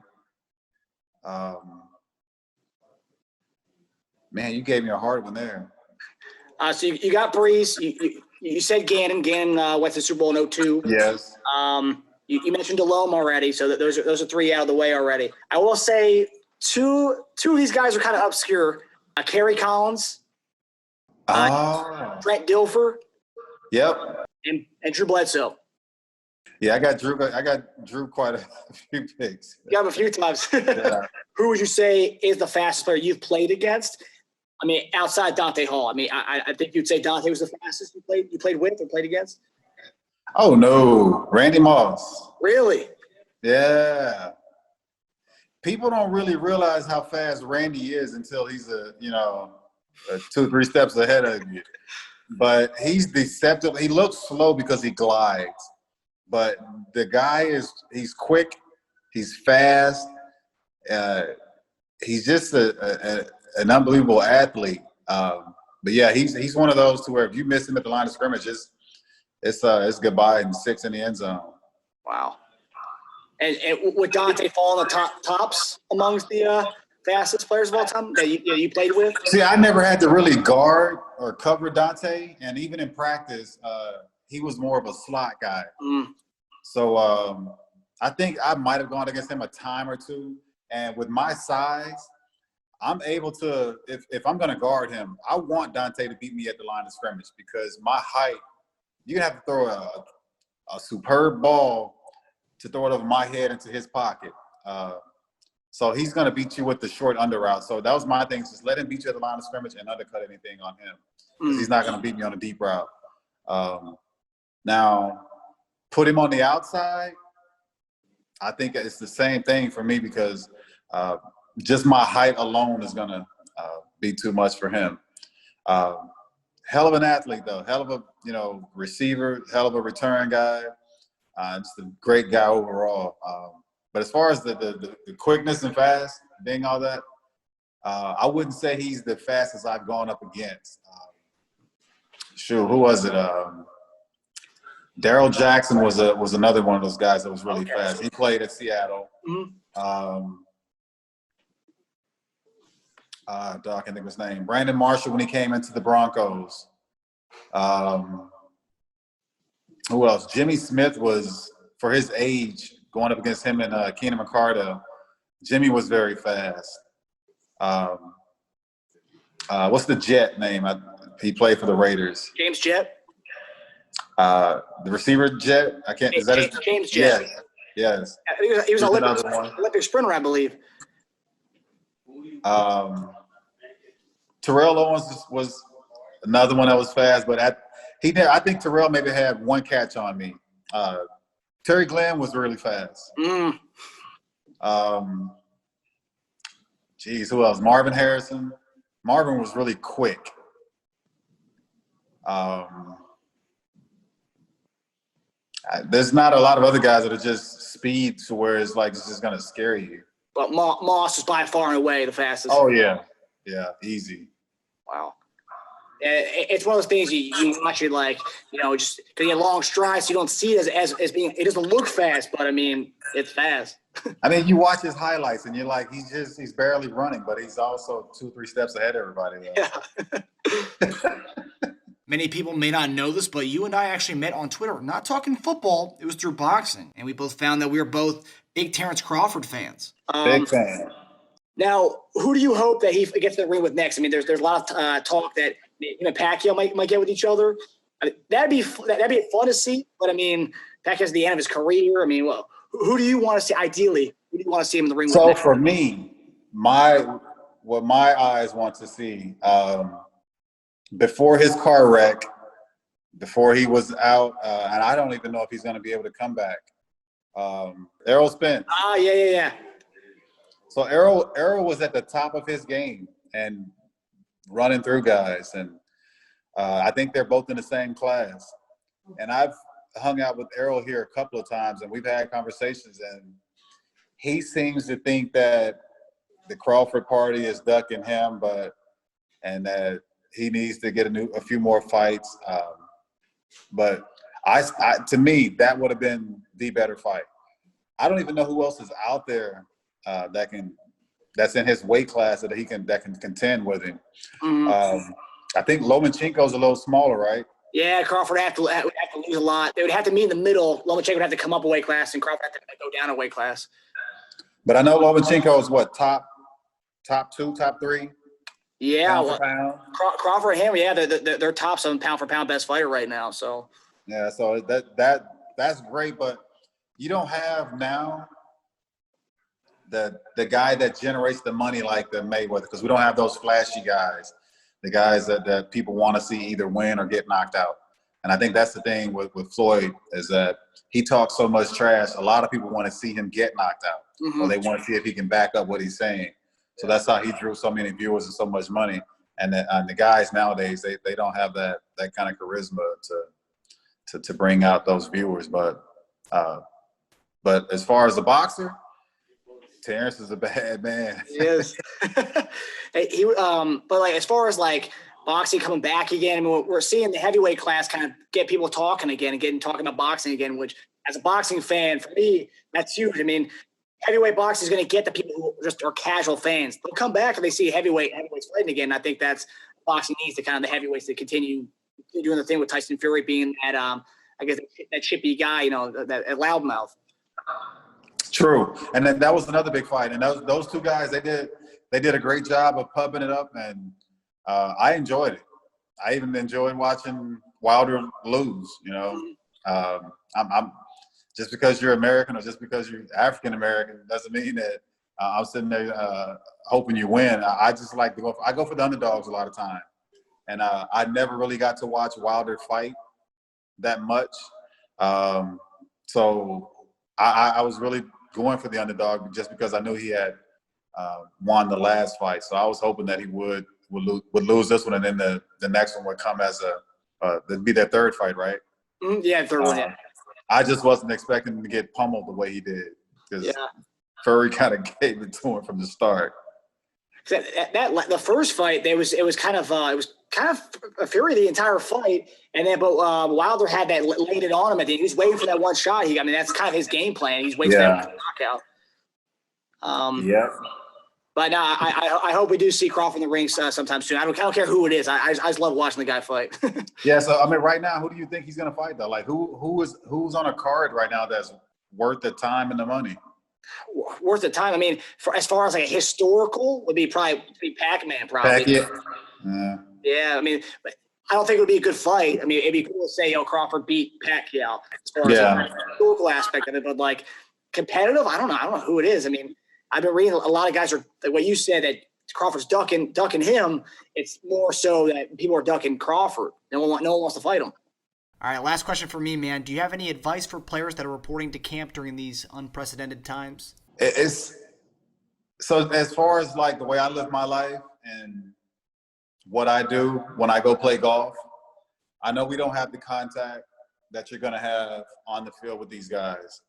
Man, you gave me a hard one there. So you got Brees. You said Gannon. Gannon went to the Super Bowl in 2002. Yes. You mentioned Delhomme already, so those are 3 out of the way already. I will say two of these guys are kind of obscure. Kerry Collins. Trent Dilfer. Yep. And Drew Bledsoe. Yeah, I got Drew quite a few picks. You got him a few times. Yeah. Who would you say is the fastest player you've played against? I mean, outside Dante Hall. I mean, I think you'd say Dante was the fastest you played with or played against? Oh, no. Randy Moss. Really? Yeah. People don't really realize how fast Randy is until he's 2-3 steps ahead of you. But he's deceptive. He looks slow because he glides. But the guy he's quick. He's fast. He's just an unbelievable athlete. But yeah, he's one of those to where if you miss him at the line of scrimmage, it's goodbye and 6 in the end zone. Wow. And would Dante fall in the tops amongst the fastest players of all time that you played with? See, I never had to really guard or cover Dante, and even in practice, he was more of a slot guy. So I think I might have gone against him a time or two. And with my size, I'm able to, if I'm going to guard him, I want Dante to beat me at the line of scrimmage because my height, you're going to have to throw a superb ball to throw it over my head into his pocket. So he's going to beat you with the short under route. So that was my thing. Just let him beat you at the line of scrimmage and undercut anything on him because he's not going to beat me on a deep route. Now, put him on the outside, I think it's the same thing for me because just my height alone is going to be too much for him. Hell of an athlete, though. Hell of a receiver, hell of a return guy. Just a great guy overall. But as far as the quickness and fast, being all that, I wouldn't say he's the fastest I've gone up against. Who was it? Darrell Jackson was another one of those guys that was really fast. He played at Seattle. I can't think of his name. Brandon Marshall when he came into the Broncos. Who else? Jimmy Smith was, for his age, going up against him and Keenan McCardell. Jimmy was very fast. What's the Jet name? He played for the Raiders. James Jett? The receiver Jet? I can't. Is that James Jett? Yes. He was an Olympic sprinter, I believe. Terrell Owens was another one that was fast, but I think Terrell maybe had one catch on me. Terry Glenn was really fast. Geez, who else? Marvin Harrison. Marvin was really quick. There's not a lot of other guys that are just speed to where it's like it's just gonna scare you. But Moss is by far and away the fastest. Oh yeah, easy. Wow. It's one of those things you watch it like, just because he had long strides, you don't see it as being, it doesn't look fast, but I mean, it's fast. I mean, you watch his highlights and you're like, he's barely running, but he's also 2-3 steps ahead of everybody. Yeah. Many people may not know this, but you and I actually met on Twitter. Not talking football, it was through boxing. And we both found that we were both big Terrence Crawford fans. Big fan. Now, who do you hope that he gets in the ring with next? I mean, there's a lot of talk that him and Pacquiao might get with each other. I mean, that'd be fun to see. But I mean, Pacquiao's at the end of his career. I mean, well, who do you want to see? Ideally, who do you want to see him in the ring with? So for me, what my eyes want to see, before his car wreck, before he was out, and I don't even know if he's going to be able to come back. Errol Spence. Yeah. So Errol was at the top of his game and running through guys, and I think they're both in the same class. And I've hung out with Errol here a couple of times, and we've had conversations, and he seems to think that the Crawford party is ducking him, and that he needs to get a few more fights. But to me, that would have been the better fight. I don't even know who else is out there that's in his weight class that can contend with him. Mm-hmm. I think Lomachenko's a little smaller, right? Yeah, Crawford would have to lose a lot. They would have to meet in the middle. Lomachenko would have to come up a weight class, and Crawford would have to go down a weight class. But I know Lomachenko is what, top 2, top 3? Yeah, pound for pound? Crawford and him, yeah, they're top 7 pound for pound best fighter right now. So yeah, so that's great, but you don't have now the guy that generates the money like the Mayweather, because we don't have those flashy guys, the guys that people want to see either win or get knocked out. And I think that's the thing with Floyd, is that he talks so much trash. A lot of people want to see him get knocked out, mm-hmm. or they want to see if he can back up what he's saying. So that's how he drew so many viewers and so much money. And the guys nowadays, they don't have that kind of charisma to bring out those viewers. But as far as a boxer, Terrence is a bad man. He is. But like as far as like boxing coming back again, I mean, we're seeing the heavyweight class kind of get people talking again and talking about boxing again, which as a boxing fan, for me, that's huge. I mean, heavyweight boxing is going to get the people who just are casual fans. They'll come back and they see heavyweights fighting again. I think that's boxing needs to kind of the heavyweights to continue doing the thing with Tyson Fury being that, I guess, that chippy guy, that loudmouth. True. And then that was another big fight. And those two guys, they did a great job of pubbing it up, and I enjoyed it. I even enjoyed watching Wilder lose. I'm just because you're American or just because you're African American doesn't mean that I'm sitting there hoping you win. I just like to I go for the underdogs a lot of time, and I never really got to watch Wilder fight that much. So I was really going for the underdog just because I knew he had won the last fight. So I was hoping that he would lose this one, and then the next one would come as it'd be their third fight, right? Yeah, third one. Yeah. I just wasn't expecting him to get pummeled the way he did, because Fury kind of gave it to him from the start. The first fight, it was kind of a Fury the entire fight, and then but Wilder had that laid it on him at the end. He was waiting for that one shot. That's kind of his game plan. He's waiting for that knockout. Yeah. But no, I hope we do see Crawford in the ring sometime soon. I don't care who it is. I just love watching the guy fight. Yeah. So I mean, right now, who do you think he's going to fight though? Like who's on a card right now that's worth the time and the money? Worth the time. I mean, as far as like a historical, would be Pac-Man probably. Yeah. I mean, but I don't think it would be a good fight. I mean, it'd be cool to say, Crawford beat Pacquiao as far as the historical aspect of it, but like competitive, I don't know who it is. I mean, I've been reading a lot of guys are like what you said, that Crawford's ducking him. It's more so that people are ducking Crawford. No one wants to fight him. All right, last question for me, man. Do you have any advice for players that are reporting to camp during these unprecedented times? It's so as far as like the way I live my life and what I do when I go play golf, I know we don't have the contact that you're going to have on the field with these guys.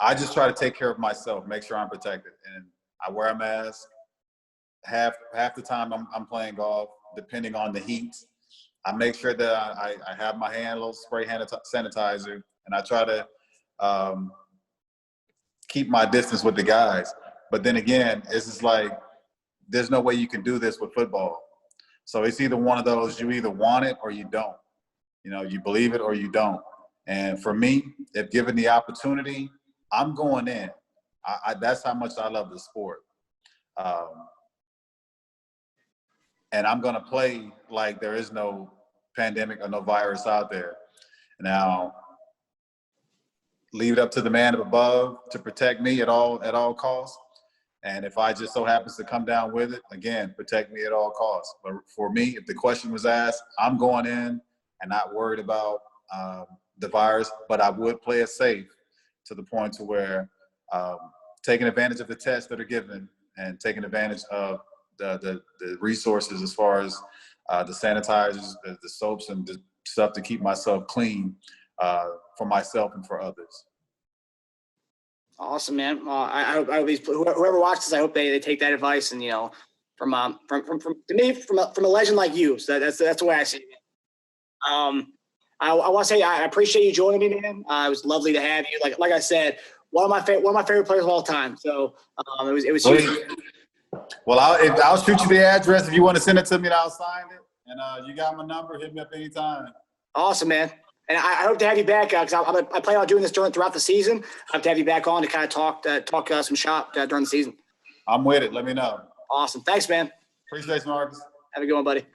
I just try to take care of myself, make sure I'm protected, and I wear a mask half the time I'm playing golf, depending on the heat. I make sure that I have my hand, a little spray hand sanitizer, and I try to keep my distance with the guys. But then again, it's just like there's no way you can do this with football. So it's either one of those, you either want it or you don't. You know, you believe it or you don't. And for me, if given the opportunity, I'm going in. That's how much I love the sport. And I'm going to play like there is no pandemic or no virus out there. Now, leave it up to the man above to protect me at all costs. And if I just so happens to come down with it, again, protect me at all costs. But for me, if the question was asked, I'm going in and not worried about the virus, but I would play it safe to the point to where taking advantage of the tests that are given and taking advantage of the resources as far as the sanitizers, the soaps, and the stuff to keep myself clean for myself and for others. Awesome, man. I hope whoever watches this, I hope they take that advice and, you know, from to me, from a legend like you. So that's the way I see it. I want to say I appreciate you joining me, man. It was lovely to have you. Like I said, one of my favorite players of all time. So it was huge. Well, I'll shoot you the address if you want to send it to me, and I'll sign it. And you got my number. Hit me up anytime. Awesome, man. And I hope to have you back because I plan on doing this throughout the season. I hope to have you back on to kind of talk some shop during the season. I'm with it. Let me know. Awesome. Thanks, man. Appreciate you, Marcus. Have a good one, buddy.